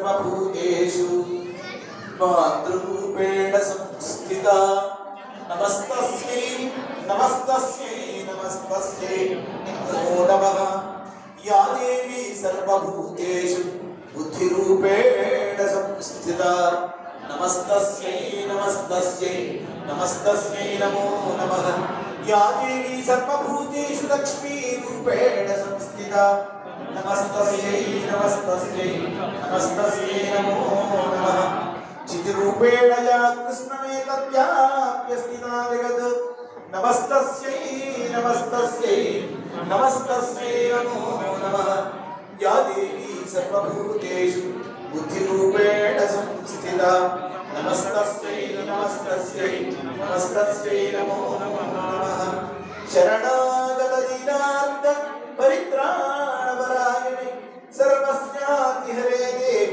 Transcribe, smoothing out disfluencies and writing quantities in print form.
सर्वभूतेषु मातृरूपेण संस्थिता नमस्तस्यै नमस्तस्यै नमस्तस्यै नमो नमः या देवी सर्वभूतेषु बुद्धिरूपेण संस्थिता नमस्तस्यै नमस्तस्यै नमस्तस्यै नमो नमः या देवी सर्वभूतेषु लक्ष्मीरूपेण संस्थिता नमस्तस्यै नमस्तस्यै नमस्तस्यै नमो नमः चिद्रूपेण या कृष्णमेतद्व्याप्यस्थिता जगत् नमस्तस्यै नमस्तस्यै नमस्तस्यै नमो नमः या देवी सर्वभूतेषु